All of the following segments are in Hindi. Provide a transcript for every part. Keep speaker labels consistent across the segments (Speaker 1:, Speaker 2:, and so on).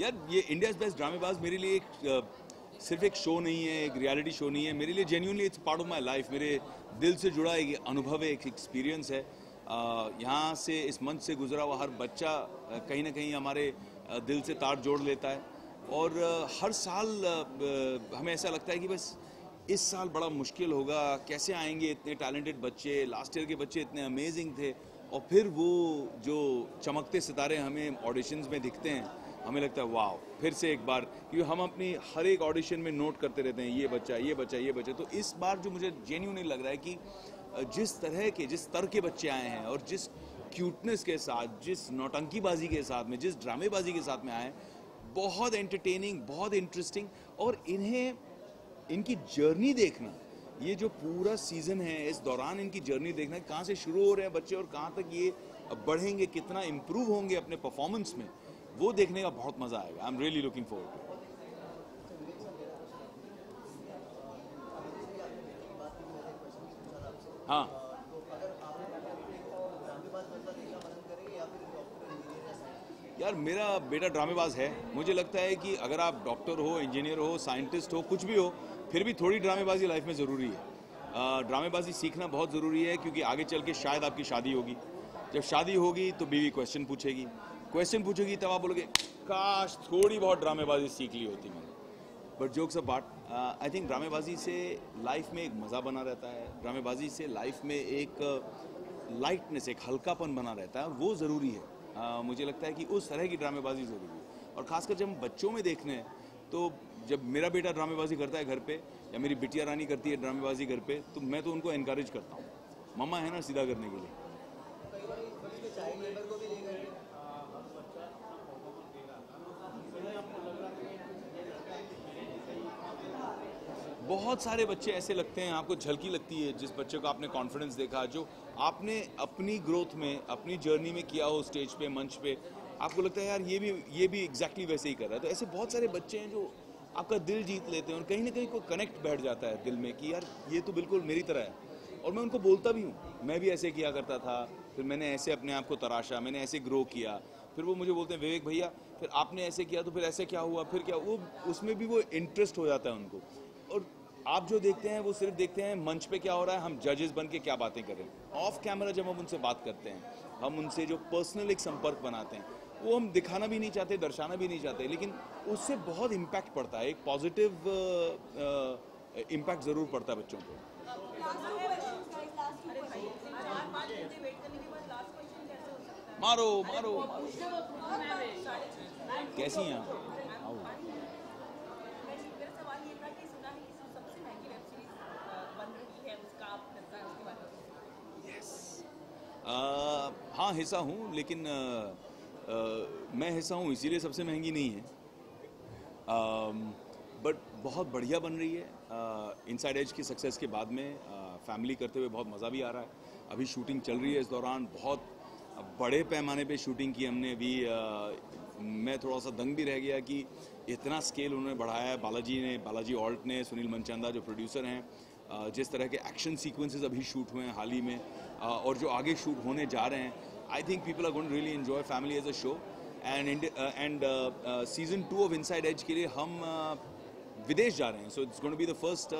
Speaker 1: यार ये इंडियाज़ बेस्ट ड्रामेबाज मेरे लिए सिर्फ एक शो नहीं है, एक रियलिटी शो नहीं है, मेरे लिए genuinely it's part of my life, मेरे दिल से जुड़ा एक अनुभव है, एक एक्सपीरियंस है। यहाँ से इस मंच से गुजरा हुआ हर बच्चा कहीं ना कहीं हमारे दिल से तार जोड़ लेता है। और हर साल हमें ऐसा लगता है कि बस इस साल बड़ा मुश्किल होगा, कैसे आएंगे इतने टैलेंटेड बच्चे, लास्ट ईयर के बच्चे इतने अमेजिंग थे, और फिर वो जो चमकते सितारे हमें ऑडिशंस में दिखते हैं, हमें लगता है वाह, फिर से एक बार, क्योंकि हम अपनी हर एक ऑडिशन में नोट करते रहते हैं ये बच्चा ये बच्चा ये बच्चा। तो इस बार जो मुझे जेन्युइनली लग रहा है कि जिस स्तर के बच्चे आए हैं और जिस क्यूटनेस के साथ, जिस नौटंकीबाजी के साथ में, जिस ड्रामेबाजी के साथ में आए हैं, बहुत एंटरटेनिंग, बहुत इंटरेस्टिंग। और इनकी जर्नी देखना, ये जो पूरा सीजन है, इस दौरान इनकी जर्नी देखना, कहाँ से शुरू हो रहे हैं बच्चे और कहाँ तक ये बढ़ेंगे, कितना इम्प्रूव होंगे अपने परफॉर्मेंस में, वो देखने का बहुत मजा आएगा। I am really looking forward to. हाँ, यार मेरा बेटा ड्रामेबाज है। मुझे लगता है कि अगर आप डॉक्टर हो, इंजीनियर हो, साइंटिस्ट हो, कुछ भी हो, फिर भी थोड़ी ड्रामेबाजी लाइफ में ज़रूरी है। ड्रामेबाजी सीखना बहुत ज़रूरी है, क्योंकि आगे चल के शायद आपकी शादी होगी। जब शादी होगी तो बीवी क्वेश्चन पूछेगी, तब आप बोलोगे काश थोड़ी बहुत ड्रामेबाजी सीख ली होती मैंने। But jokes apart, I think ड्रामेबाजी से लाइफ में एक मज़ा बना रहता है, ड्रामेबाजी से लाइफ में एक लाइटनेस, एक हल्कापन बना रहता है, और वो ज़रूरी है। मुझे लगता है कि उस तरह की ड्रामेबाजी ज़रूरी है। और ख़ासकर जब हम बच्चों में देखने हैं, तो जब मेरा बेटा ड्रामेबाजी करता है घर पे, या मेरी बिटिया रानी करती है ड्रामेबाजी घर पे, तो मैं तो उनको एनकरेज करता हूँ, मम्मा है ना सीधा करने के लिए। बहुत सारे बच्चे ऐसे लगते हैं, आपको झलकी लगती है जिस बच्चे को आपने कॉन्फिडेंस देखा, जो आपने अपनी ग्रोथ में, अपनी जर्नी में किया हो, स्टेज पे, मंच पे, आपको लगता है यार ये भी एग्जैक्टली वैसे ही कर रहा है। तो ऐसे बहुत सारे बच्चे हैं जो आपका दिल जीत लेते हैं, और कहीं ना कहीं कोई कनेक्ट बैठ जाता है दिल में कि यार ये तो बिल्कुल मेरी तरह है। और मैं उनको बोलता भी हूँ, मैं भी ऐसे किया करता था, फिर मैंने ऐसे अपने आप को तराशा, मैंने ऐसे ग्रो किया। फिर वो मुझे बोलते हैं विवेक भैया फिर आपने ऐसे किया, तो फिर ऐसे क्या हुआ, फिर क्या, वो उसमें भी वो इंटरेस्ट हो जाता है उनको। और आप जो देखते हैं वो सिर्फ देखते हैं मंच पे क्या हो रहा है, हम जजेस बन के क्या बातें कर रहे हैं। ऑफ कैमरा जब हम उनसे बात करते हैं, हम उनसे जो पर्सनल एक संपर्क बनाते हैं, वो हम दिखाना भी नहीं चाहते, दर्शाना भी नहीं चाहते, लेकिन उससे बहुत इम्पैक्ट पड़ता है, एक पॉजिटिव इम्पैक्ट ज़रूर पड़ता है बच्चों को। मारो मारो, कैसी हैं आप? हाँ हिस्सा हूँ, लेकिन मैं हिस्सा हूँ इसीलिए सबसे महंगी नहीं है, बट बहुत बढ़िया बन रही है। इनसाइड एज की सक्सेस के बाद में फैमिली करते हुए बहुत मज़ा भी आ रहा है। अभी शूटिंग चल रही है, इस दौरान बहुत बड़े पैमाने पे शूटिंग की हमने। अभी मैं थोड़ा सा दंग भी रह गया कि इतना स्केल उन्होंने बढ़ाया है, बालाजी ऑल्ट ने, सुनील मनचंदा जो प्रोड्यूसर हैं, जिस तरह के एक्शन सीक्वेंसेस अभी शूट हुए हैं हाल ही में, और जो आगे शूट होने जा रहे हैं, I think people are going to really enjoy family as a show. And season 2 of Inside Edge के लिए हम विदेश जा रहे हैं, so it's going to be the first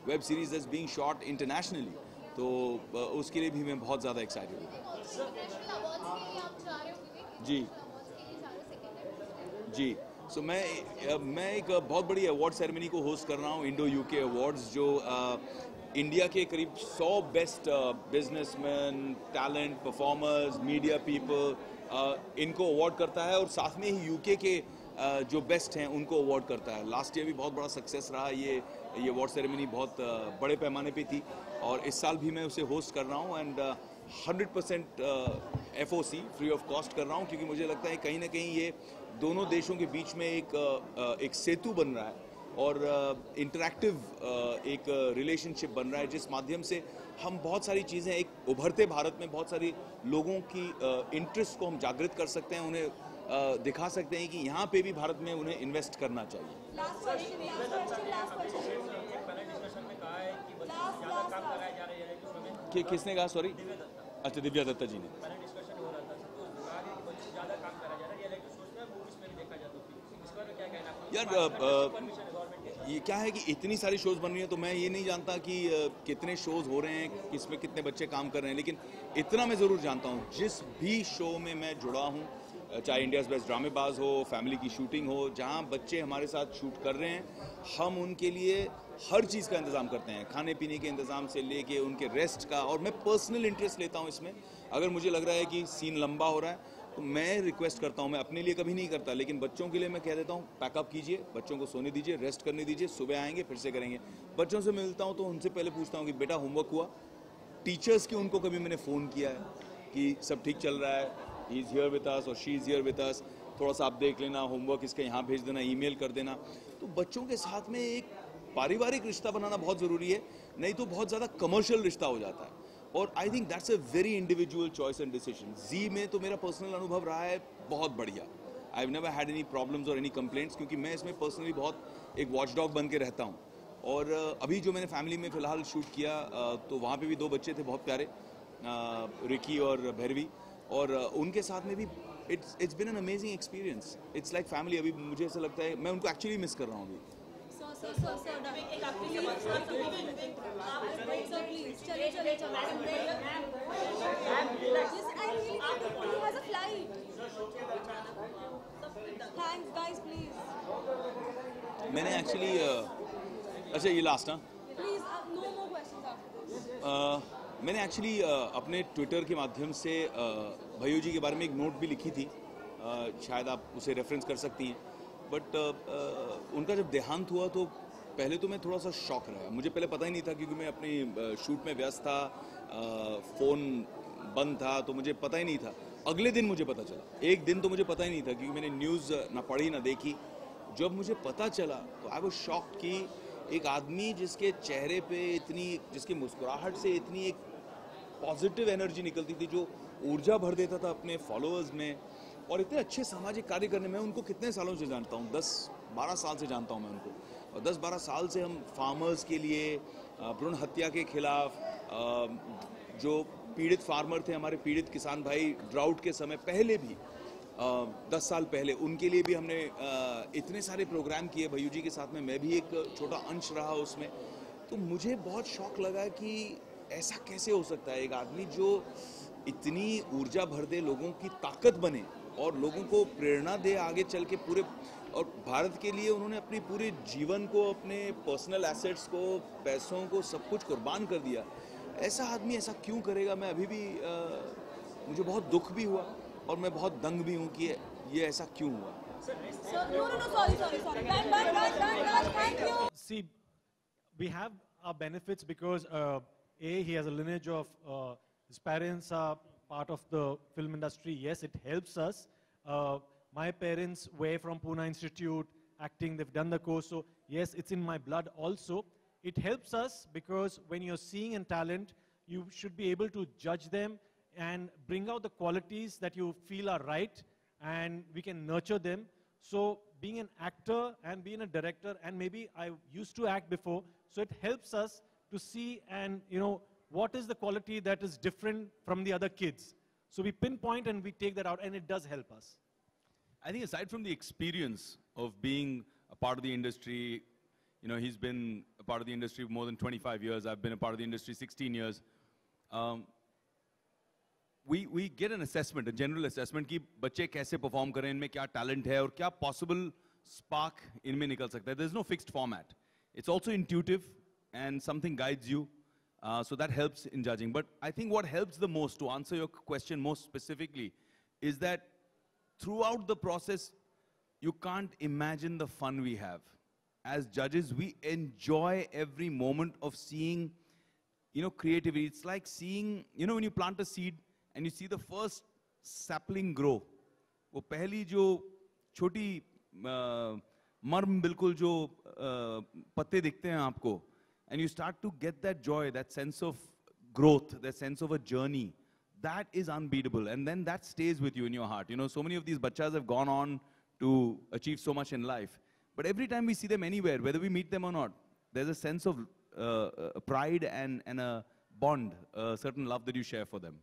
Speaker 1: web series that's being shot internationally. तो उसके लिए भी मैं बहुत ज़्यादा एक्साइटेड हूँ। जी जी, सो मैं एक बहुत बड़ी अवार्ड सेरेमनी को होस्ट कर रहा हूँ, इंडो यूके अवार्ड्स, जो इंडिया के करीब 100 best businessman, talent, performers, media people, इनको अवार्ड करता है, और साथ में ही यूके के जो बेस्ट हैं उनको अवार्ड करता है। लास्ट ईयर भी बहुत बड़ा सक्सेस रहा ये अवार्ड सेरेमनी, बहुत बड़े पैमाने पे थी, और इस साल भी मैं उसे होस्ट कर रहा हूँ, and 100% FOC, free of cost कर रहा हूँ, क्योंकि मुझे लगता है कहीं ना कहीं ये दोनों देशों के बीच में एक सेतु बन रहा है, और इंटरैक्टिव एक रिलेशनशिप बन रहा है, जिस माध्यम से हम बहुत सारी चीज़ें, एक उभरते भारत में बहुत सारी लोगों की इंटरेस्ट को हम जागृत कर सकते हैं, उन्हें दिखा सकते हैं कि यहाँ पे भी भारत में उन्हें इन्वेस्ट करना चाहिए। कि किसने कहा? सॉरी, अच्छा दिव्या दत्ता जी ने। यार ये क्या है कि इतनी सारी शोज बन रही हैं, तो मैं ये नहीं जानता कि कितने शोज हो रहे हैं, किसमें कितने बच्चे काम कर रहे हैं, लेकिन इतना मैं ज़रूर जानता हूँ जिस भी शो में मैं जुड़ा हूँ, चाहे इंडियाज़ बेस्ट ड्रामेबाज हो, फैमिली की शूटिंग हो, जहाँ बच्चे हमारे साथ शूट कर रहे हैं, हम उनके लिए हर चीज़ का इंतज़ाम करते हैं, खाने पीने के इंतज़ाम से लेके उनके रेस्ट का, और मैं पर्सनल इंटरेस्ट लेता हूँ इसमें। अगर मुझे लग रहा है कि सीन लंबा हो रहा है तो मैं रिक्वेस्ट करता हूँ, मैं अपने लिए कभी नहीं करता, लेकिन बच्चों के लिए मैं कह देता हूँ पैकअप कीजिए, बच्चों को सोने दीजिए, रेस्ट करने दीजिए, सुबह आएंगे फिर से करेंगे। बच्चों से मिलता हूँ तो उनसे पहले पूछता हूँ कि बेटा होमवर्क हुआ। टीचर्स की उनको कभी मैंने फ़ोन किया है कि सब ठीक चल रहा है, he is here with us और she is here with us, थोड़ा सा आप देख लेना, होमवर्क इसका यहाँ भेज देना, ईमेल कर देना। तो बच्चों के साथ में एक पारिवारिक रिश्ता बनाना बहुत ज़रूरी है, नहीं तो बहुत ज़्यादा कमर्शियल रिश्ता हो जाता है। और I think that's a very individual choice and decision. जी में तो मेरा पर्सनल अनुभव रहा है बहुत बढ़िया। I have never had any problems और एनी कंप्लेंट्स, क्योंकि मैं इसमें पर्सनली बहुत एक वॉचडॉग बन के रहता हूँ। और अभी जो मैंने फैमिली में फ़िलहाल शूट किया, तो वहाँ पे भी 2 बच्चे थे बहुत प्यारे, रिकी और भैरवी, और उनके साथ में भी it's been an amazing experience. It's like family. अभी मुझे ऐसा लगता है मैं उनको एक्चुअली मिस कर रहा हूँ अभी। मैंने एक्चुअली अच्छा ये लास्ट ना, मैंने एक्चुअली अपने ट्विटर के माध्यम से भैयू जी के बारे में एक नोट भी लिखी थी, शायद आप उसे रेफरेंस कर सकती हैं। बट उनका जब देहांत हुआ तो पहले तो मैं थोड़ा सा शॉक रहा। मुझे पहले पता ही नहीं था, क्योंकि मैं अपनी शूट में व्यस्त था, फ़ोन बंद था, तो मुझे पता ही नहीं था। अगले दिन मुझे पता चला, एक दिन तो मुझे पता ही नहीं था, क्योंकि मैंने न्यूज़ ना पढ़ी ना देखी। जब मुझे पता चला तो आई वाज शॉक्ड कि एक आदमी जिसके चेहरे पे इतनी, जिसकी मुस्कुराहट से इतनी एक पॉजिटिव एनर्जी निकलती थी, जो ऊर्जा भर देता था अपने फॉलोअर्स में, और इतने अच्छे सामाजिक कार्य करने में। उनको कितने सालों से जानता हूँ, 10-12 साल से जानता हूँ मैं उनको, और 10-12 साल से हम फार्मर्स के लिए, भ्रूण हत्या के खिलाफ, जो पीड़ित फार्मर थे, हमारे पीड़ित किसान भाई ड्राउट के समय पहले भी, 10 साल पहले, उनके लिए भी हमने इतने सारे प्रोग्राम किए भैयू जी के साथ में। मैं भी एक छोटा अंश रहा उसमें। तो मुझे बहुत शौक लगा कि ऐसा कैसे हो सकता है, एक आदमी जो इतनी ऊर्जा भर दे, लोगों की ताकत बने और लोगों को प्रेरणा दे आगे चल के पूरे, और भारत के लिए उन्होंने अपने पूरे जीवन को, अपने पर्सनल एसेट्स को, पैसों को, सब कुछ कुर्बान कर दिया। ऐसा आदमी ऐसा क्यों करेगा? मैं अभी भी मुझे बहुत दुख भी हुआ और मैं बहुत दंग भी हूँ कि ये ऐसा क्यों हुआ।
Speaker 2: See, we have our benefits because he has a lineage of his parents are part of the film industry. Yes, it helps us. My parents were from Pune Institute acting. They've done the course, so yes, it's in my blood also. It helps us because when you're seeing a talent, you should be able to judge them and bring out the qualities that you feel are right, and we can nurture them. So being an actor and being a director, and maybe I used to act before, so it helps us to see and, what is the quality that is different from the other kids. So we pinpoint and we take that out, and it does help us.
Speaker 1: I think aside from the experience of being a part of the industry, he's been a part of the industry for more than 25 years. I've been a part of the industry 16 years. We get an assessment, a general assessment कि बच्चे कैसे perform करें, इनमें क्या talent है और क्या possible spark इनमें निकल सकता है. There's no fixed format. It's also intuitive and something guides you. So that helps in judging. But I think what helps the most, to answer your question more specifically, is that throughout the process, you can't imagine the fun we have. As judges, we enjoy every moment of seeing, creativity. It's like seeing, when you plant a seed and you see the first sapling grow. वो पहली जो छोटी मर्म बिल्कुल जो पत्ते दिखते हैं आपको, and you start to get that joy, that sense of growth, that sense of a journey, that is unbeatable, and then that stays with you in your heart. So many of these bachas have gone on to achieve so much in life, but every time we see them anywhere, whether we meet them or not, there's a sense of pride and a bond, a certain love that you share for them.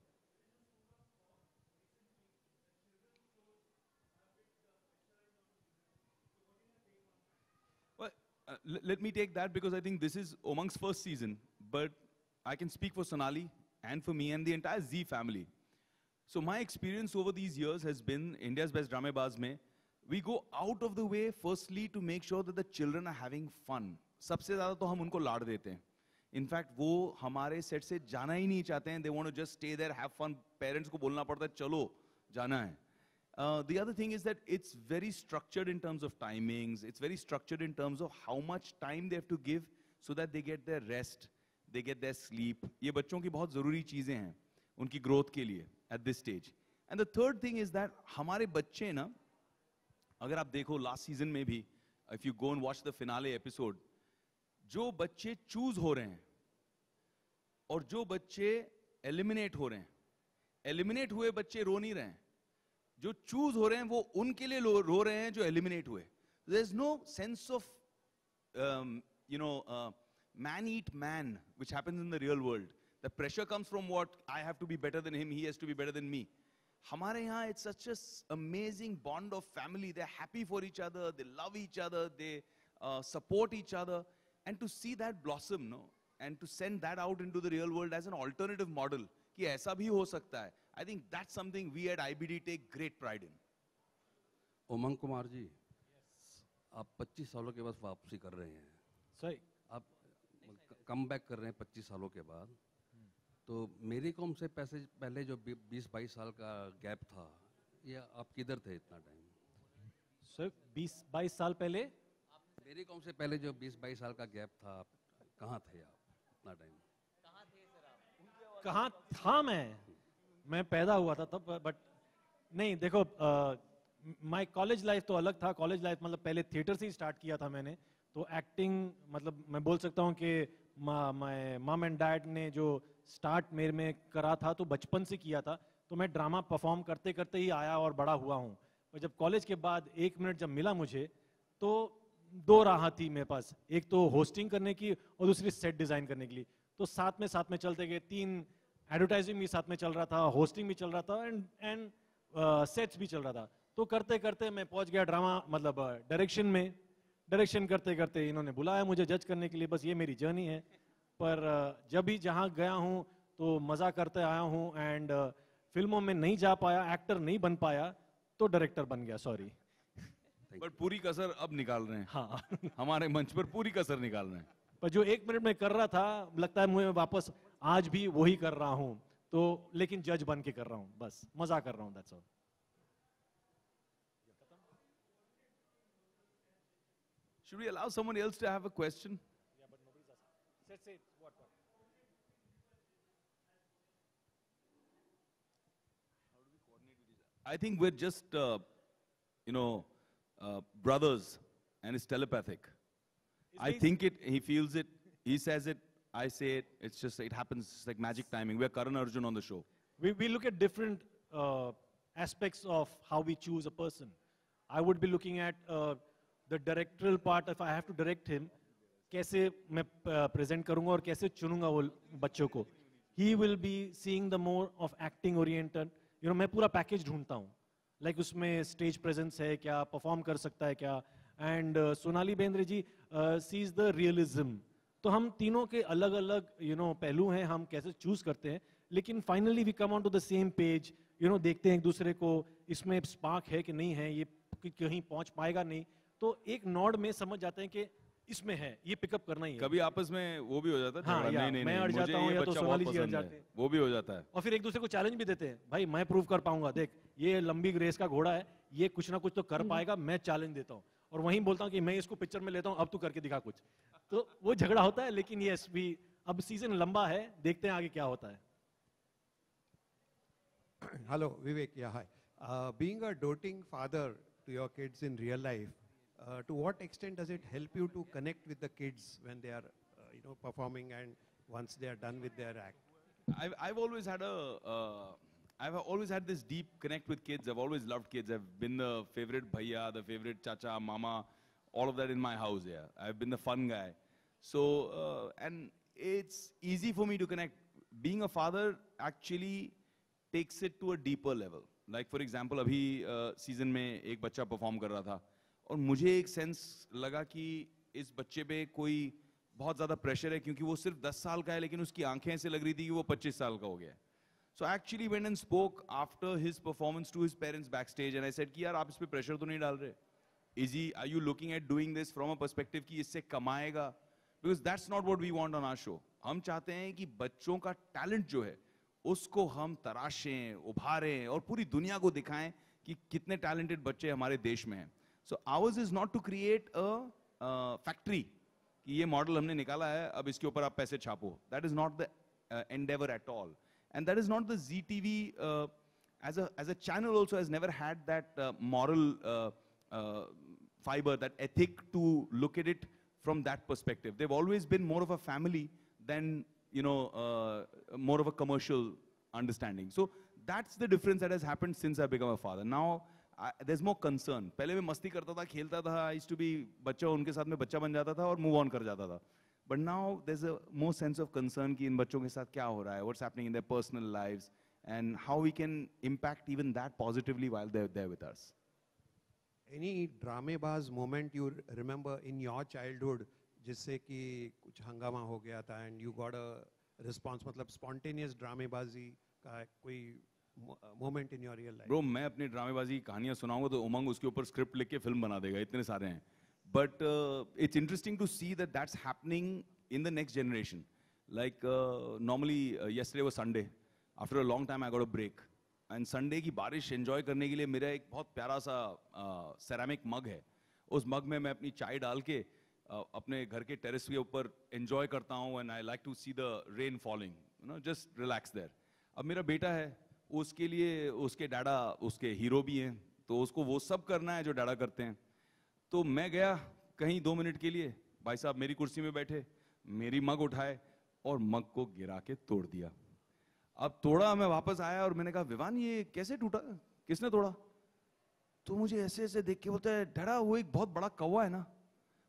Speaker 1: let me take that because I think this is Umang's first season, but I can speak for Sonali and for me and the entire Z family. So my experience over these years has been India's Best Dramebaz mein, we go out of the way firstly to make sure that the children are having fun. सबसे ज़्यादा तो हम उनको लाड़ देते हैं. In fact, वो हमारे सेट से जाना ही नहीं चाहते हैं. They want to just stay there, have fun. Parents को बोलना पड़ता है, चलो, जाना है. The other thing is that it's very structured in terms of timings. It's very structured in terms of how much time they have to give so that they get their rest, they get their sleep. ये बच्चों की बहुत ज़रूरी चीज़ें हैं उनकी growth के लिए at this stage. And the third thing is that हमारे बच्चे ना, अगर आप देखो last season में भी, if you go and watch the finale episode, जो बच्चे choose हो रहे हैं और जो बच्चे eliminate हो रहे हैं, eliminate हुए बच्चे रो नहीं रहे हैं. जो चूज हो रहे हैं वो उनके लिए रो रहे हैं जो एलिमिनेट हुए. There is no sense of man eat man which happens in the real world. The pressure comes from what I have to be better than him, he has to be better than me. हमारे यहाँ it's such an amazing bond of family. They're happy for each other, they love each other, they support each other, and to see that blossom, no, and to send that out into the real world as an alternative model कि ऐसा भी हो सकता है. I think that's something we at IBD take great pride in.
Speaker 3: उमंग कुमार जी, आप 25 सालों के बाद वापसी कर रहे हैं.
Speaker 2: Sorry.
Speaker 3: आप कम बैक कर रहे हैं 25 सालों के बाद. तो मेरी कॉम से पहले जो 20-22 साल का गैप था, ये आप किधर थे इतना टाइम?
Speaker 2: सर 20-22 साल पहले
Speaker 3: मेरी कॉम से पहले जो 20-22 साल का गैप था, आप कहाँ थे आप इतना टाइम?
Speaker 2: कहाँ था मैं पैदा हुआ था तब, बट नहीं देखो, माय कॉलेज लाइफ तो अलग था. कॉलेज लाइफ मतलब पहले थिएटर से ही स्टार्ट किया था मैंने, तो एक्टिंग मतलब मैं बोल सकता हूँ कि माय मम एंड डैड ने जो स्टार्ट मेरे में करा था तो बचपन से किया था. तो मैं ड्रामा परफॉर्म करते करते ही आया और बड़ा हुआ हूँ. और जब कॉलेज के बाद 1 मिनट जब मिला मुझे, तो 2 राह थी मेरे पास. एक तो होस्टिंग करने की और दूसरी सेट डिज़ाइन करने के लिए. तो साथ में चलते गए. 3 एडवर्टाइजिंग भी साथ में चल रहा था, होस्टिंग भी चल रहा था, एंड सेट्स भी चल रहा था. तो करते करते मैं पहुंच गया ड्रामा मतलब डायरेक्शन में. डायरेक्शन करते करते इन्होंने बुलाया मुझे जज करने के लिए. बस ये मेरी जर्नी है. पर जब भी जहां गया हूं तो मज़ा करते आया हूं. एंड फिल्मों में नहीं जा पाया, एक्टर नहीं बन पाया, तो डायरेक्टर बन गया. सॉरी.
Speaker 1: पर पूरी कसर अब निकाल रहे हैं.
Speaker 2: हाँ.
Speaker 1: हमारे मंच पर पूरी कसर निकाल रहे हैं.
Speaker 2: पर जो 1 मिनट में कर रहा था, लगता है मुझे वापस आज भी वही कर रहा हूं. तो लेकिन जज बन के कर रहा हूं, बस मजा कर रहा हूं. That's all.
Speaker 1: Should we allow someone else to have a question?
Speaker 2: Yeah, but nobody's asking. Say what?
Speaker 1: I think we're just, brothers, and it's telepathic. I think it, he feels it, he says it, I say it, it happens, it's like magic timing. We're Karan Arjun on the show.
Speaker 2: We look at different aspects of how we choose a person. I would be looking at the directorial part. If I have to direct him, कैसे मैं present करूँगा और कैसे चुनूँगा वो बच्चों को. He will be seeing the more of acting oriented. मैं पूरा पैकेज ढूंढता हूँ. Like उसमें stage presence है क्या, perform कर सकता है क्या. And Sonali Bendre ji sees the realism. तो हम तीनों के अलग अलग पहलू हैं, हम कैसे चूज करते हैं. लेकिन finally we come on to the same page. देखते हैं एक दूसरे को, इसमें स्पार्क है कि नहीं है, ये कहीं पहुंच पाएगा नहीं, तो एक नॉड में समझ जाते हैं कि इसमें है, ये पिकअप करना ही है.
Speaker 1: कभी आपस में वो भी हो जाता है.
Speaker 2: हाँ,
Speaker 1: नहीं,
Speaker 2: मैं अड़ जाता हूँ या तो सोनाली जी अड़ जाते हैं.
Speaker 1: वो भी हो जाता है.
Speaker 2: और फिर एक दूसरे को चैलेंज भी देते हैं. भाई मैं प्रूव कर पाऊंगा, देख ये लंबी रेस का घोड़ा है, ये कुछ ना कुछ तो कर पाएगा, मैं चैलेंज देता हूँ. और वहीं बोलता हूँ कि मैं इसको पिक्चर में लेता हूँ, अब तू करके दिखा कुछ. तो वो झगड़ा होता है. लेकिन यस, अब सीजन लंबा है, देखते हैं आगे क्या होता है.
Speaker 4: Hello, Vivek. Yeah, hi. Being a doting father to your kids in real life, to what extent does it help you to connect with the kids when they are, performing and once they are done with their act?
Speaker 1: I've always had this deep connect with kids. I've always loved kids. I've been the favorite bhaiya, the favorite chacha, mama, all of that in my house. Yeah, I've been the fun guy. So and it's easy for me to connect. Being a father actually takes it to a deeper level. Like for example, अभी season में एक बच्चा perform कर रहा था और मुझे एक sense लगा कि इस बच्चे पे कोई बहुत ज़्यादा प्रेशर है क्योंकि वो सिर्फ 10 साल का है लेकिन उसकी आंखें ऐसे लग रही थी कि वो 25 साल का हो गया है. So I actually went and spoke after his performance to his parents backstage and I said कि यार आप इस पे प्रेशर तो नहीं डाल रहे? Are you looking at doing this from a perspective कि इससे कमाएगा? Because that's not what we want on our show. हम चाहते हैं कि बच्चों का टैलेंट जो है उसको हम तराशें, उभारें और पूरी दुनिया को दिखाएं कि कितने टैलेंटेड बच्चे हमारे देश में हैं. So ours is not to create a factory कि ये मॉडल हमने निकाला है अब इसके ऊपर आप पैसे छापो. That is not the endeavor at all. And that is not the ZTV as a channel also has never had that moral fiber, that ethic to look at it from that perspective. They've always been more of a family than, you know, more of a commercial understanding. So that's the difference that has happened since I become a father. Now there's more concern. पहले मैं मस्ती करता था, खेलता था, I used to be बच्चा, उनके साथ में बच्चा बन जाता था और move on कर जाता था. But now there's a more sense of concern कि इन बच्चों के साथ क्या हो रहा है, what's happening in their personal lives, and how we can impact even that positively while they're there with us.
Speaker 4: Any dramebaz moment you remember in your childhood जिससे कि कुछ हंगामा हो गया था and you got a response, मतलब spontaneous ड्रामेबाजी का कोई moment in your real life?
Speaker 1: Bro, मैं अपनी ड्रामेबाजी की कहानियां सुनाऊंगा तो उमंग उसके ऊपर स्क्रिप्ट लिख के फिल्म बना देगा, इतने सारे हैं. But it's interesting to see that that's happening in the next generation. Like normally yesterday was Sunday. After a long time I got a break. And Sunday की बारिश enjoy करने के लिए मेरा एक बहुत प्यारा सा ceramic mug है. उस mug में मैं अपनी चाय डाल के अपने घर के terrace के ऊपर enjoy करता हूँ and I like to see the rain falling. You know, just relax there. अब मेरा बेटा है, उसके लिए उसके डैडा उसके हीरो भी हैं, तो उसको वो सब करना है जो डैडा करते हैं. तो मैं गया कहीं 2 मिनट के लिए, भाई साहब मेरी कुर्सी में बैठे, मेरी मग उठाए और मग को गिरा के तोड़ दिया. अब तोड़ा, मैं वापस आया और मैंने कहा विवान ये कैसे टूटा, किसने तोड़ा? तो मुझे ऐसे ऐसे देख के बोलता है डैडा वो एक बहुत बड़ा कौवा है ना,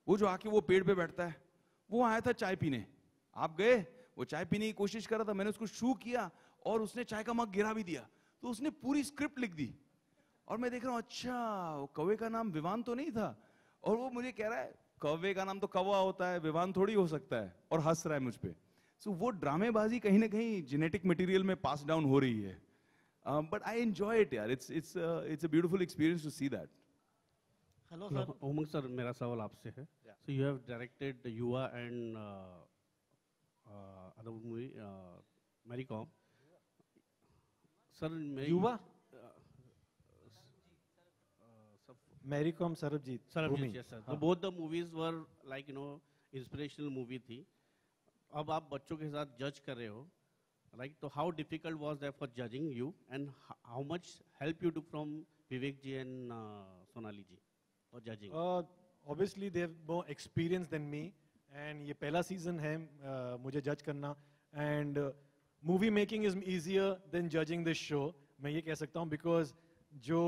Speaker 1: वो जो आके वो पेड़ पे बैठता है, वो आया था चाय पीने, आप गए, वो चाय पीने की कोशिश कर रहा था, मैंने उसको शू किया और उसने चाय का मग गिरा भी दिया. तो उसने पूरी स्क्रिप्ट लिख दी और मैं देख रहा हूँ अच्छा वो कौवे का नाम विवान तो नहीं था, और वो मुझे कह रहा है कौवे का नाम तो कौवा होता है, विवान थोड़ी हो सकता है, और हंस रहा है मुझ पे. सो वो ड्रामेबाजी कहीं ना कहीं जेनेटिक मटेरियल में पास डाउन हो रही है. बट आई एंजॉय इट यार, it's a beautiful experience to see that.
Speaker 5: Hello sir. Umang sir, मेरा सवाल आपसे है. So you have directed Yuva and other movie Mary Kom. Sir
Speaker 2: Yuva Mary Kom, Sarabjit.
Speaker 5: Yes, sir. So both the movies were like, you know, inspirational movie थी. अब आप बच्चों के साथ जज कर रहे हो, right? So how difficult was that for judging you, and how much help you took from Vivek ji and Sonali ji for judging?
Speaker 2: Obviously they have more experience than me, and ये पहला season है मुझे judge करना, and movie making is easier than judging this show. मैं ये कह सकता हूँ because जो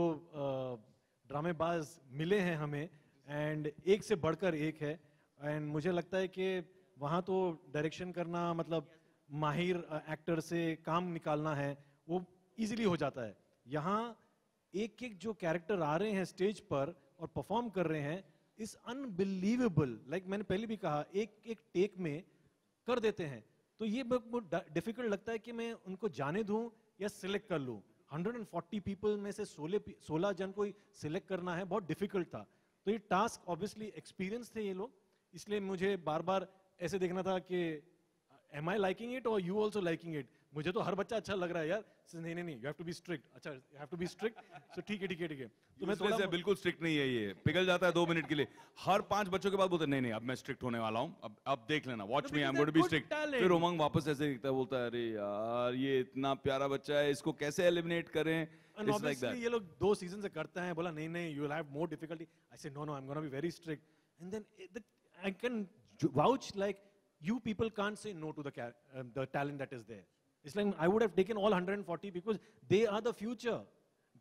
Speaker 2: ड्रामेबाज मिले हैं हमें एंड एक से बढ़कर एक है, एंड मुझे लगता है कि वहाँ तो डायरेक्शन करना मतलब माहिर एक्टर से काम निकालना है वो इजीली हो जाता है. यहाँ एक एक जो कैरेक्टर आ रहे हैं स्टेज पर और परफॉर्म कर रहे हैं इज अनबिलीवेबल. लाइक मैंने पहले भी कहा एक एक टेक में कर देते हैं, तो ये डिफिकल्ट लगता है कि मैं उनको जाने दूं या सिलेक्ट कर लूं. 140 पीपल में से 16 जन को सिलेक्ट करना है, बहुत डिफिकल्ट था. तो ये टास्क ऑब्वियसली एक्सपीरियंस थे ये लोग, इसलिए मुझे बार बार ऐसे देखना था कि एम आई लाइकिंग इट और यू ऑल्सो लाइकिंग इट. मुझे तो हर बच्चा अच्छा लग रहा है यार. नहीं नहीं नहीं, you have to be strict. अच्छा you have to be strict. So ठीक है ठीक है ठीक है. तो मैं थोड़ा
Speaker 1: बिल्कुल स्ट्रिक्ट नहीं है, ये पिघल जाता है 2 मिनट के लिए. हर 5 बच्चों के बाद बोलते नहीं नहीं अब मैं स्ट्रिक्ट होने वाला हूँ, अब देख लेना, watch me, I am going to be strict. फिर उमंग वापस ऐसे दिखता है, बोलता है अरे यार ये इतना प्यारा बच्चा है, इसको कैसे एलिमिनेट करें.
Speaker 2: It's like that. ये लोग 2 सीजन से करते हैं, बोला नहीं नहीं you will have more difficulty. I said no no, I'm going to be very strict. And then I can vouch like you people can't say no to the talent that is there. It's like I would have taken all 140 because they are the future.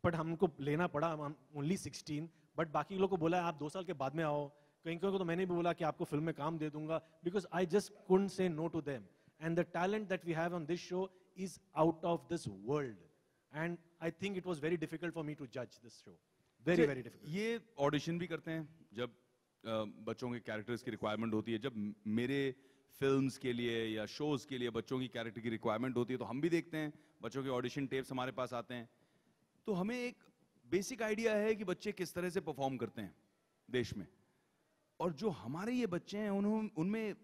Speaker 2: But हमको लेना पड़ा, I'm only 16. But बाकी लोगों को बोला आप 2 साल के बाद में आओ. कहीं को तो मैंने भी बोला कि आपको फिल्म में काम दे दूंगा because I just couldn't say no to them. And the talent that we have on this show is out of this world. And I think it was very difficult for me to judge this show. Very very difficult.
Speaker 1: ये ऑडिशन भी करते हैं जब बच्चों के कैरेक्टर्स की रिक्वायरमेंट होती है, जब मेरे फिल्म्स के लिए या शोज़ के लिए बच्चों की कैरेक्टर की रिक्वायरमेंट होती है, तो हम भी देखते हैं, बच्चों के ऑडिशन टेप्स हमारे पास आते हैं, तो हमें एक बेसिक आइडिया है कि बच्चे किस तरह से परफॉर्म करते हैं देश में। और जो हमारे ये बच्चे हैं उनमें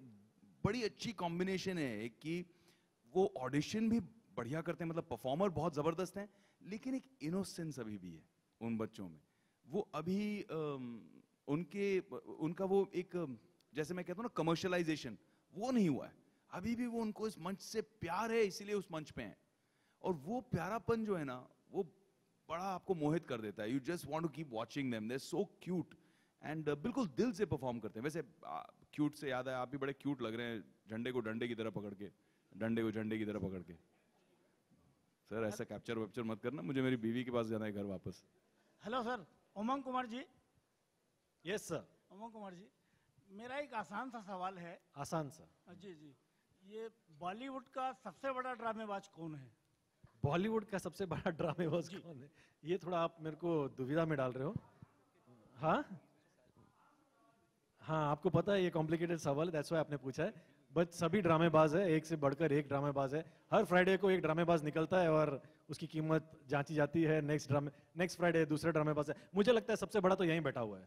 Speaker 1: बड़ी अच्छी कॉम्बिनेशन है कि वो ऑडिशन भी बढ़िया करते हैं, मतलब परफॉर्मर बहुत ज़बरदस्त हैं, लेकिन एक इनोसेंस अभी भी है उन बच्चों में। वो अभी उनका वो एक, जैसे मैं कहता हूँ ना, कमर्शलाइजेशन वो नहीं हुआ है अभी भी। वो उनको इस मंच से प्यार है, इसीलिए उस मंच पे हैं। और वो प्यारापन जो है ना, वो बड़ा आपको मोहित कर देता है। You just want to keep watching them, they are so cute and बिल्कुल दिल से परफॉर्म करते हैं। वैसे क्यूट से याद है, आप भी बड़े क्यूट लग रहे हैं, झंडे को डंडे की तरह पकड़ के, डंडे को झंडे की तरह पकड़ के। सर ऐसा कैप्चर वैप्चर मत करना, मुझे मेरी बीवी के पास जाना है घर वापस।
Speaker 6: Hello sir, Umang Kumar ji.
Speaker 2: Yes sir.
Speaker 6: Umang Kumar ji, मेरा एक आसान सा सवाल है।
Speaker 2: आसान सा?
Speaker 6: जी जी, ये बॉलीवुड का सबसे बड़ा ड्रामेबाज कौन है?
Speaker 2: बॉलीवुड का सबसे बड़ा ड्रामेबाज कौन है? ये थोड़ा आप मेरे को दुविधा में डाल रहे हो। हाँ हाँ, आपको पता है ये कॉम्प्लिकेटेड सवाल है, दैट्स व्हाई आपने पूछा है। बट सभी ड्रामेबाज है, एक से बढ़कर एक ड्रामेबाज है। हर फ्राइडे को एक ड्रामेबाज निकलता है और उसकी कीमत जांची जाती है। नेक्स्ट फ्राइडे दूसरे ड्रामेबाज है। मुझे लगता है सबसे बड़ा तो यहीं बैठा हुआ है।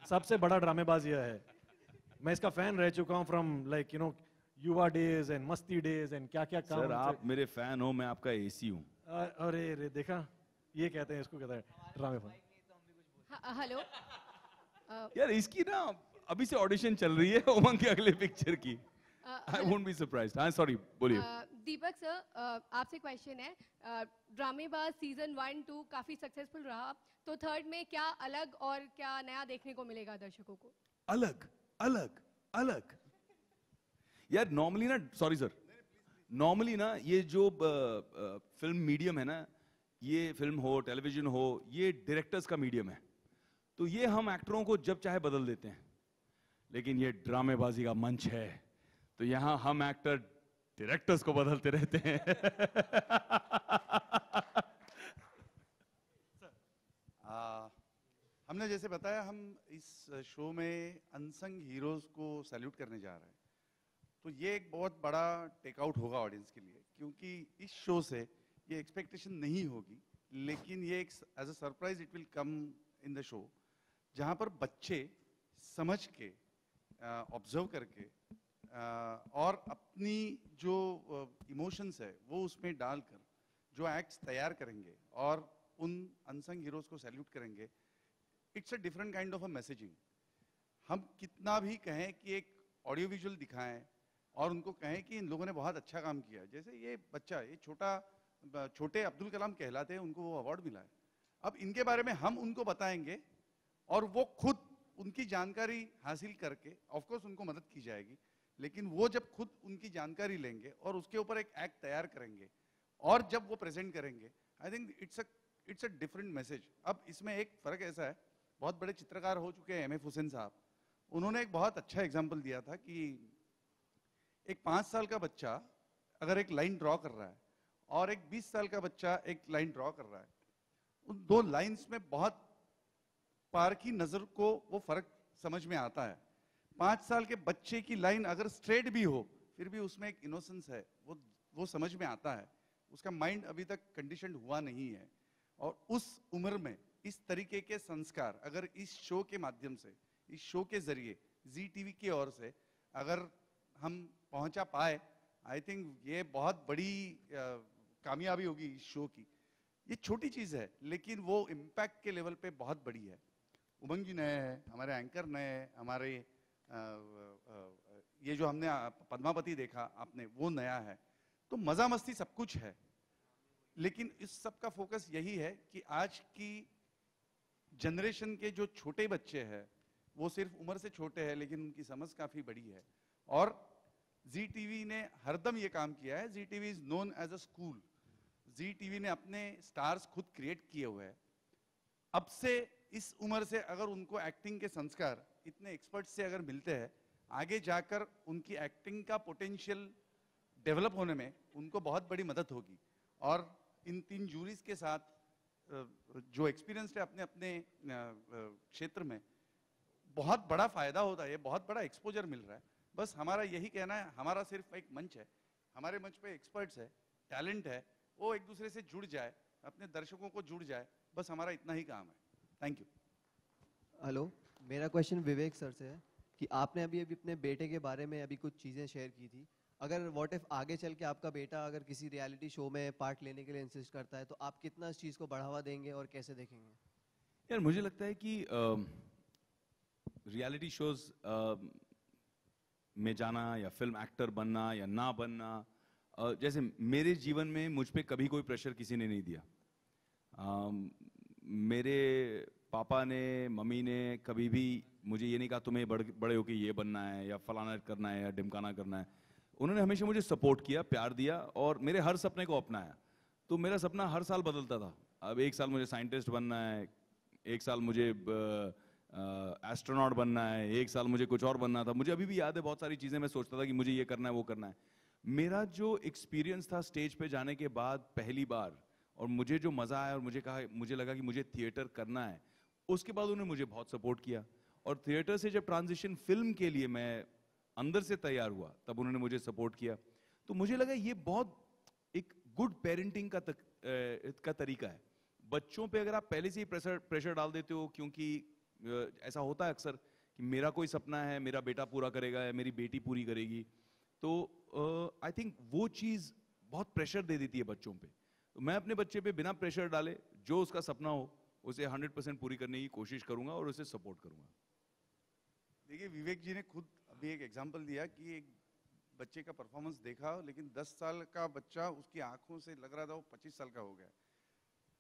Speaker 2: सबसे बड़ा ड्रामेबाज यह है। मैं इसका फैन रह चुका हूँ फ्रॉम लाइक युवा डेज एंड मस्ती डेज एंड क्या क्या काम।
Speaker 1: सर आप मेरे फैन हो, मैं आपका एसी हूँ।
Speaker 2: अरे रे, देखा, ये कहते हैं, इसको कहते हैं ड्रामेबाज।
Speaker 7: हेलो
Speaker 1: यार इसकी ना अभी से ऑडिशन चल रही है उमंग के अगले पिक्चर की। I won't be surprised. हाँ सॉरी, बोलिए।
Speaker 7: दीपक सर, आपसे क्वेश्चन है। ड्रामेबाज सीजन 1, 2 काफी सक्सेसफुल रहा, तो थर्ड में क्या अलग और क्या नया देखने को मिलेगा दर्शकों को?
Speaker 1: अलग अलग अलग यार, नॉर्मली ना, सॉरी सर, नॉर्मली ना ये जो फिल्म मीडियम है ना, ये फिल्म हो, टेलीविजन हो, ये डायरेक्टर्स का मीडियम है। तो ये हम एक्टरों को जब चाहे बदल देते हैं, लेकिन ये ड्रामेबाजी का मंच है, तो यहां हम एक्टर डायरेक्टर्स को बदलते रहते हैं।
Speaker 8: हमने जैसे बताया, हम इस शो में अनसंग हीरोज को सैल्यूट करने जा रहे हैं। तो ये एक बहुत बड़ा टेकआउट होगा ऑडियंस के लिए, क्योंकि इस शो से ये एक्सपेक्टेशन नहीं होगी, लेकिन ये एक as a surprise it will come in the show, जहाँ पर बच्चे समझ के, ऑब्जर्व करके और अपनी जो इमोशंस है वो उसमें डालकर जो एक्ट्स तैयार करेंगे और उन अनसंग हीरोज को सैल्यूट करेंगे। It's a different kind of a messaging. हम कितना भी कहें कि एक ऑडियो विजुअल दिखाएं और उनको कहें कि इन लोगों ने बहुत अच्छा काम किया, जैसे ये बच्चा, ये छोटे अब्दुल कलाम कहलाते हैं, उनको वो अवार्ड मिला है। अब इनके बारे में हम उनको बताएंगे और वो खुद उनकी जानकारी हासिल करके, ऑफ कोर्स उनको मदद की जाएगी, लेकिन वो जब खुद उनकी जानकारी लेंगे और उसके ऊपर एक एक्ट तैयार करेंगे और जब वो प्रेजेंट करेंगे, I think it's a different message. अब इसमें एक फर्क ऐसा है, बहुत बड़े चित्रकार हो चुके हैं MF हुसैन साहब, उन्होंने एक बहुत अच्छा एग्जाम्पल दिया था कि एक 5 साल का बच्चा अगर एक लाइन ड्रॉ कर रहा है और एक 20 साल का बच्चा एक लाइन ड्रॉ कर रहा है, उन दो लाइंस में बहुत पार की नजर को वो फर्क समझ में आता है। 5 साल के बच्चे की लाइन अगर स्ट्रेट भी हो, फिर भी उसमें एक इनोसेंस है, वो समझ में आता है। उसका माइंड अभी तक कंडीशनड हुआ नहीं है, और उस उम्र में इस तरीके के संस्कार अगर इस शो के माध्यम से, इस शो के जरिए जी टीवी की ओर से अगर हम पहुंचा पाए, आई थिंक ये बहुत बड़ी कामयाबी होगी इस शो की। ये छोटी चीज है, लेकिन वो इम्पैक्ट के लेवल पे बहुत बड़ी है। उमंग जी नए हैं, हमारे एंकर नए हैं, हमारे ये जो हमने पद्मावती देखा आपने, वो नया है। तो मजा मस्ती सब कुछ है, लेकिन इस सब का फोकस यही है कि आज की जनरेशन के जो छोटे बच्चे हैं, वो सिर्फ उम्र से छोटे हैं, लेकिन उनकी समझ काफी बड़ी है। और जी टीवी ने हरदम ये काम किया है। Zee TV is known as a school. Zee TV ने अपने स्टार्स खुद क्रिएट किए हुए हैं। अब से इस उम्र से अगर उनको एक्टिंग के संस्कार इतने एक्सपर्ट से अगर मिलते हैं, आगे जाकर उनकी एक्टिंग का पोटेंशियल डेवलप होने में उनको बहुत बड़ी मदद होगी। और इन 3 जूरीज के साथ जो एक्सपीरियंस है अपने अपने क्षेत्र में, बहुत बड़ा फायदा होता है, बहुत बड़ा एक्सपोजर मिल रहा है। बस हमारा यही कहना है, हमारा सिर्फ एक मंच है, हमारे मंच पे एक्सपर्ट्स है, टैलेंट है, वो एक दूसरे से जुड़ जाए, अपने दर्शकों को जुड़ जाए, बस हमारा इतना ही काम है। Thank you.
Speaker 9: हेलो, मेरा क्वेश्चन विवेक सर से है कि आपने अभी अभी अपने बेटे के बारे में अभी कुछ चीज़ें शेयर की थी। अगर व्हाट इफ आगे चल के आपका बेटा अगर किसी रियलिटी शो में पार्ट लेने के लिए इंसिस्ट करता है, तो आप कितना इस चीज़ को बढ़ावा देंगे और कैसे देखेंगे?
Speaker 1: यार मुझे लगता है कि रियलिटी शोज में जाना या फिल्म एक्टर बनना या ना बनना, जैसे मेरे जीवन में मुझ पे कभी कोई प्रेशर किसी ने नहीं दिया। मेरे पापा ने, मम्मी ने कभी भी मुझे ये नहीं कहा तुम्हें बड़े होके ये बनना है या फलाना करना है या ढिमकाना करना है। उन्होंने हमेशा मुझे सपोर्ट किया, प्यार दिया और मेरे हर सपने को अपनाया। तो मेरा सपना हर साल बदलता था। अब एक साल मुझे साइंटिस्ट बनना है, एक साल मुझे एस्ट्रोनॉट बनना है, एक साल मुझे कुछ और बनना था। मुझे अभी भी याद है बहुत सारी चीज़ें, मैं सोचता था कि मुझे ये करना है वो करना है। मेरा जो एक्सपीरियंस था स्टेज पे जाने के बाद पहली बार, और मुझे जो मज़ा आया और मुझे लगा कि मुझे थिएटर करना है, उसके बाद उन्होंने मुझे बहुत सपोर्ट किया। और थिएटर से जब ट्रांजिशन फिल्म के लिए मैं अंदर से तैयार हुआ, तब उन्होंने मुझे सपोर्ट किया। तो मुझे लगा ये बहुत एक गुड पेरेंटिंग का तरीका है। बच्चों पे अगर आप पहले से ही प्रेशर डाल देते हो, क्योंकि ऐसा होता है अक्सर कि मेरा कोई सपना है, मेरा बेटा पूरा करेगा या मेरी बेटी पूरी करेगी, तो आई थिंक वो चीज़ बहुत प्रेशर दे देती है बच्चों पे। तो मैं अपने बच्चे पे बिना प्रेशर डाले जो उसका सपना हो उसे 100% पूरी करने की कोशिश करूंगा और उसे सपोर्ट करूंगा।
Speaker 8: देखिए, विवेक जी ने खुद अभी एक एग्जांपल दिया कि एक बच्चे का परफॉर्मेंस देखा, लेकिन 10 साल का बच्चा, उसकी आंखों से लग रहा था वो 25 साल का हो गया।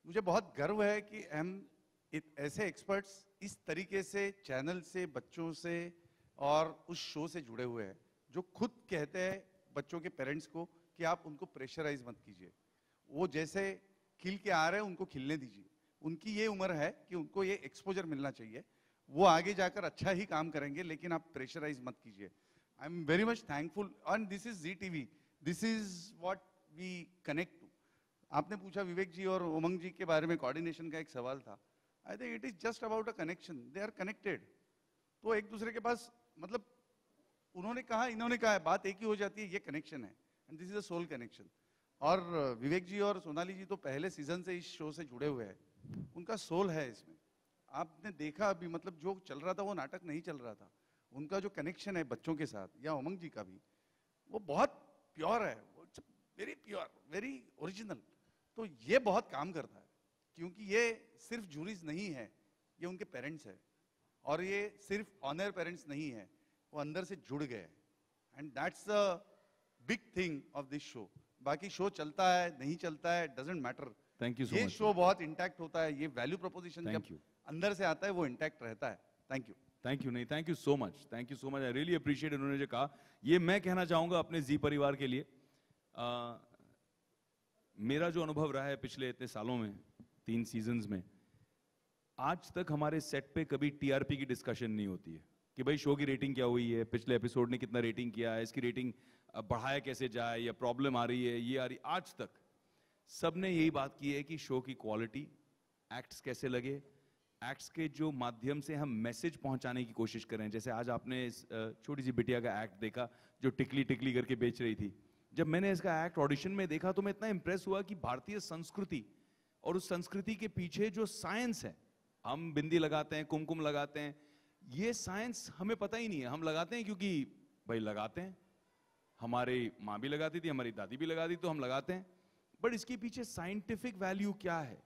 Speaker 8: मुझे बहुत गर्व है कि हम ऐसे एक्सपर्ट्स इस तरीके से चैनल से, बच्चों से और उस शो से जुड़े हुए हैं, जो खुद कहते हैं बच्चों के पेरेंट्स को कि आप उनको प्रेशराइज मत कीजिए, वो जैसे खिल के आ रहे हैं उनको खिलने दीजिए। उनकी ये उम्र है कि उनको ये एक्सपोजर मिलना चाहिए, वो आगे जाकर अच्छा ही काम करेंगे, लेकिन आप प्रेशराइज मत कीजिए। I am very much thankful, and this is Zee TV, this is what we connect to. आपने पूछा विवेक जी और उमंग जी के बारे में, कोऑर्डिनेशन का एक सवाल था। I think it is just about a connection, they are connected. तो एक दूसरे के पास, मतलब उन्होंने कहा, इन्होंने कहा, बात एक ही हो जाती है, ये कनेक्शन है, and this is a soul connection. और विवेक जी और सोनाली जी तो पहले सीजन से इस शो से जुड़े हुए हैं, उनका सोल है इसमें। आपने देखा अभी, मतलब जो चल रहा था वो नाटक नहीं चल रहा था, उनका जो कनेक्शन है बच्चों के साथ, या उमंग जी का भी, वो बहुत प्योर है, वेरी प्योर, वेरी ओरिजिनल। तो ये बहुत काम करता है, क्योंकि ये सिर्फ जूरीज नहीं है, ये उनके पेरेंट्स है, और ये सिर्फ ऑनर पेरेंट्स नहीं है, वो अंदर से जुड़ गए, and that's a big thing of this show. बाकी शो चलता है नहीं चलता है, doesn't matter.
Speaker 1: Thank you so
Speaker 8: ये
Speaker 1: मच।
Speaker 8: शो बहुत इंटैक्ट होता है, ये वैल्यू प्रोपोजिशन
Speaker 1: Thank
Speaker 8: जब
Speaker 1: you.
Speaker 8: अंदर से आता है वो इंटैक्ट रहता है। Thank you.
Speaker 1: थैंक यू, नहीं thank you so much, thank you so much, I really appreciate उन्होंने जो कहा। ये मैं कहना चाहूंगा अपने जी परिवार के लिए। मेरा जो अनुभव रहा है पिछले इतने सालों में, 3 सीजन्स में, आज तक हमारे सेट पे कभी टीआरपी की डिस्कशन नहीं होती है कि भाई शो की रेटिंग क्या हुई है, पिछले एपिसोड ने कितना रेटिंग किया है, इसकी रेटिंग बढ़ाया कैसे जाए, या प्रॉब्लम आ रही है, ये आ रही। आज तक सबने यही बात की है कि शो की क्वालिटी, एक्ट्स कैसे लगे, एक्ट्स के जो माध्यम से हम मैसेज पहुंचाने की कोशिश करें। जैसे आज आपने इस छोटी सी बिटिया का एक्ट देखा जो टिकली टिकली करके बेच रही थी। जब मैंने इसका एक्ट ऑडिशन में देखा तो मैं इतना इंप्रेस हुआ कि भारतीय संस्कृति और उस संस्कृति के पीछे जो साइंस है, हम बिंदी लगाते हैं, कुमकुम लगाते हैं, ये साइंस हमें पता ही नहीं है। हम लगाते हैं क्योंकि भाई लगाते हैं, हमारी माँ भी लगाती थी, हमारी दादी भी लगाती, तो हम लगाते हैं। बट इसके पीछे साइंटिफिक वैल्यू क्या है,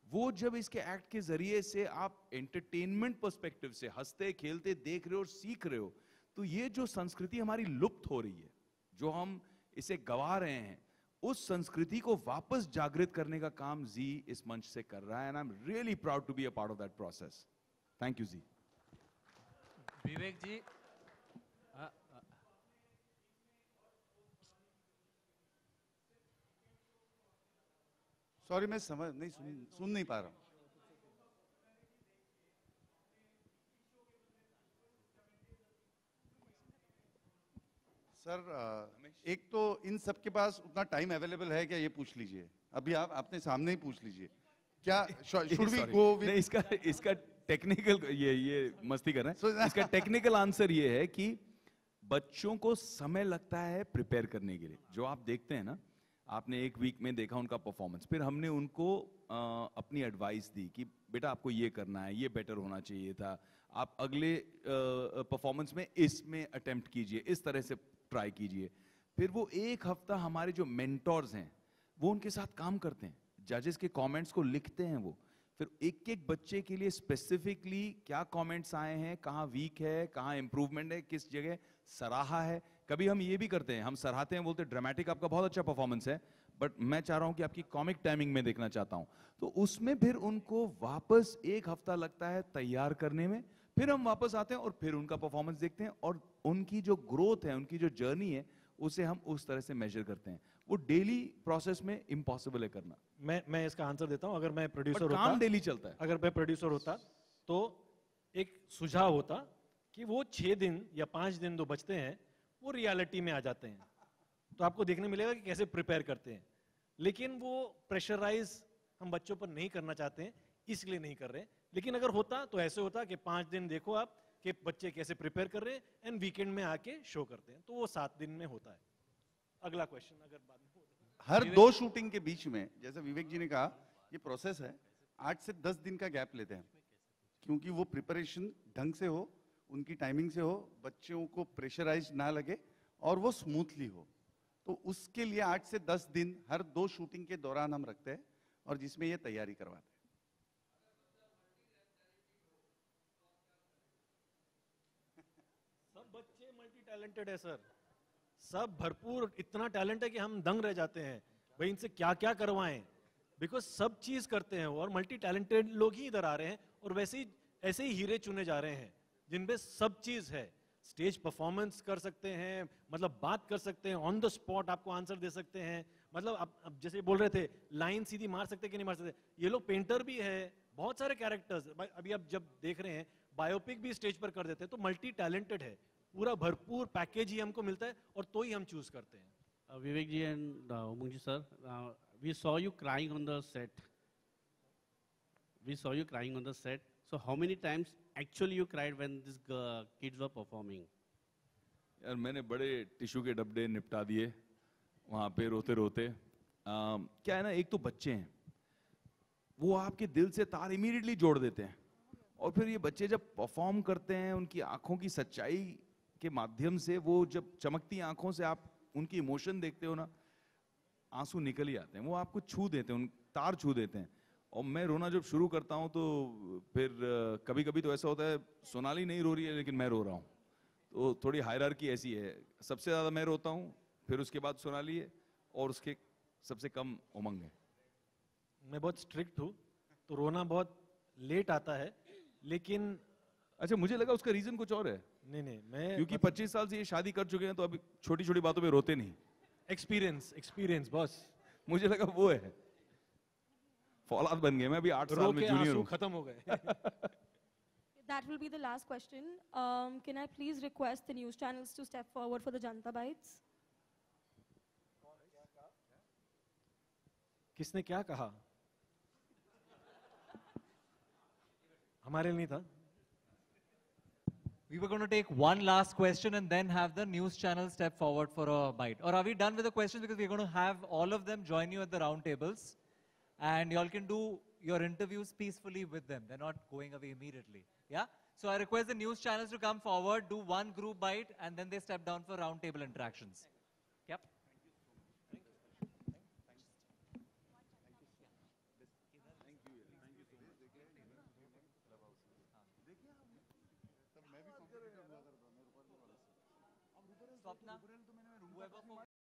Speaker 1: वो जब इसके एक्ट के जरिए से आप एंटरटेनमेंट पर्सपेक्टिव से हंसते खेलते देख रहे हो और सीख रहे हो, तो ये जो संस्कृति हमारी लुप्त हो रही है, जो हम इसे गवा रहे हैं, उस संस्कृति को वापस जागृत करने का काम जी इस मंच से कर रहा है, and I am really proud to be a part of that process. Thank you ji.
Speaker 10: Vivek ji,
Speaker 8: sorry, मैं समझ नहीं, सुन नहीं पा रहा हूं। सर, एक तो इन सब के पास उतना टाइम अवेलेबल है क्या, ये पूछ लीजिए। अभी आपने सामने ही पूछ लीजिए, क्या शुड वी गो विद।
Speaker 1: इसका टेक्निकल ये मस्ती कर रहे हैं। इसका टेक्निकल आंसर ये है कि बच्चों को समय लगता है प्रिपेयर करने के लिए। जो आप देखते हैं ना, आपने एक वीक में देखा उनका परफॉर्मेंस, फिर हमने उनको अपनी एडवाइस दी कि बेटा आपको ये करना है, ये बेटर होना चाहिए था, आप अगले परफॉर्मेंस में इसमें अटेम्प्ट कीजिए, इस तरह से ट्राई कीजिए। फिर वो एक हफ्ता हमारे जो मेंटोर्स हैं वो उनके साथ काम करते हैं, जजेस के कमेंट्स को लिखते हैं वो, फिर एक एक बच्चे के लिए स्पेसिफिकली क्या कमेंट्स आए हैं, कहाँ वीक है, कहाँ इंप्रूवमेंट है, किस जगह सराहा है। कभी हम ये भी करते हैं, हम सराहते हैं, बोलते हैं ड्रामेटिक आपका बहुत अच्छा परफॉर्मेंस है, बट मैं चाह रहा हूं कि आपकी कॉमिक टाइमिंग में देखना चाहता हूं। तो उसमें फिर उनको वापस एक हफ्ता लगता है तैयार करने में, फिर हम वापस आते हैं और फिर उनका परफॉर्मेंस देखते हैं, और उनकी जो ग्रोथ है, उनकी जो जर्नी है, उसे हम उस तरह से मेजर करते हैं। वो डेली प्रोसेस में इम्पॉसिबल है करना।
Speaker 2: मैं इसका आंसर देता हूं। अगर मैं प्रोड्यूसर होता,
Speaker 1: काम डेली चलता है।
Speaker 2: अगर मैं प्रोड्यूसर होता तो एक सुझाव होता कि वो 6 दिन या 5 दिन जो बचते हैं वो रियलिटी में आ जाते हैं, तो आपको देखने मिलेगा कि कैसे प्रिपेयर करते हैं। लेकिन वो प्रेशराइज हम बच्चों पर नहीं करना चाहते हैं, इसलिए नहीं कर रहे हैं। लेकिन अगर होता तो ऐसे होता कि 5 दिन देखो आप कि बच्चे कैसे प्रिपेयर कर रहे हैं, एंड वीकेंड में आके शो करते हैं, तो वो 7 दिन में होता है। अगला क्वेश्चन अगर बाद में
Speaker 8: हर 2 शूटिंग के बीच में, जैसे विवेक जी ने कहा, ये प्रोसेस है, 8 से 10 दिन का गैप लेते हैं, क्योंकि वो प्रिपरेशन ढंग से हो, उनकी टाइमिंग से हो, बच्चों को प्रेशराइज ना लगे और वो स्मूथली हो। तो उसके लिए 8 से 10 दिन हर 2 शूटिंग के दौरान हम रखते हैं, और जिसमें ये तैयारी करवाते हैं।
Speaker 2: सब बच्चे मल्टी टैलेंटेड है सर, सब भरपूर, इतना टैलेंट है कि हम दंग रह जाते हैं भाई इनसे क्या क्या करवाएं, बिकॉज सब चीज करते हैं और मल्टी टैलेंटेड लोग ही इधर आ रहे हैं, और वैसे ही ऐसे ही हीरे चुने जा रहे हैं जिनपे सब चीज है। स्टेज परफॉर्मेंस कर सकते हैं, मतलब बात कर सकते हैं, ऑन द स्पॉट आपको आंसर दे सकते हैं, मतलब अब जैसे बोल रहे थे लाइन सीधी मार सकते कि नहीं मार सकते, ये लोग पेंटर भी है, बहुत सारे कैरेक्टर्स। अभी आप जब देख रहे हैं बायोपिक भी स्टेज पर कर देते हैं, तो मल्टी टैलेंटेड है, पूरा भरपूर पैकेज ही हमको मिलता है, और तो ही हम चूज करते हैं।
Speaker 5: Vivek ji and Umang ji sir, we saw you crying on the set. We saw you crying on the set. So how many times actually you cried when these kids were performing?
Speaker 1: यार मैंने बड़े टिश्यू के डब्बे निपटा दिए वहाँ पे रोते रोते। क्या है ना, एक तो बच्चे हैं, वो आपके दिल से तार इमीडिएटली जोड़ देते हैं, और फिर ये बच्चे जब परफॉर्म करते हैं, उनकी आंखों की सच्चाई के माध्यम से, वो जब चमकती आंखों से आप उनकी इमोशन देखते हो ना, आंसू निकल ही आते हैं, वो आपको छू देते हैं, उन तार छू देते हैं। और मैं रोना जब शुरू करता हूँ तो फिर कभी कभी तो ऐसा होता है सोनाली नहीं रो रही है लेकिन मैं रो रहा हूँ, तो थोड़ी हायरार्की ऐसी है, सबसे ज़्यादा मैं रोता हूँ, फिर उसके बाद सोनाली है, और उसके सबसे कम उमंग है।
Speaker 2: मैं बहुत स्ट्रिक्ट हूँ तो रोना बहुत लेट आता है, लेकिन
Speaker 1: अच्छा मुझे लगा उसका रीजन कुछ और है।
Speaker 2: नहीं मैं,
Speaker 1: क्योंकि 25 साल से ये शादी कर चुके हैं तो अभी छोटी छोटी बातों पे रोते नहीं।
Speaker 2: एक्सपीरियंस बॉस,
Speaker 1: मुझे लगा वो है, फौलाद बन गए, मैं अभी 8 साल में जूनियर हूँ।
Speaker 2: खत्म हो गए।
Speaker 11: That will be the last question. Can I please request the news channels to step forward for the Janta Bites?
Speaker 2: किसने क्या कहा? हमारे लिए नहीं था।
Speaker 10: We were going to take one last question and then have the news channel step forward for a bite. Or are we done with the questions? Because we're going to have all of them join you at the round tables. And y'all can do your interviews peacefully with them. They're not going away immediately. Yeah? So I request the news channels to come forward, do one group bite, and then they step down for round table interactions. Yep. Swapna, whoever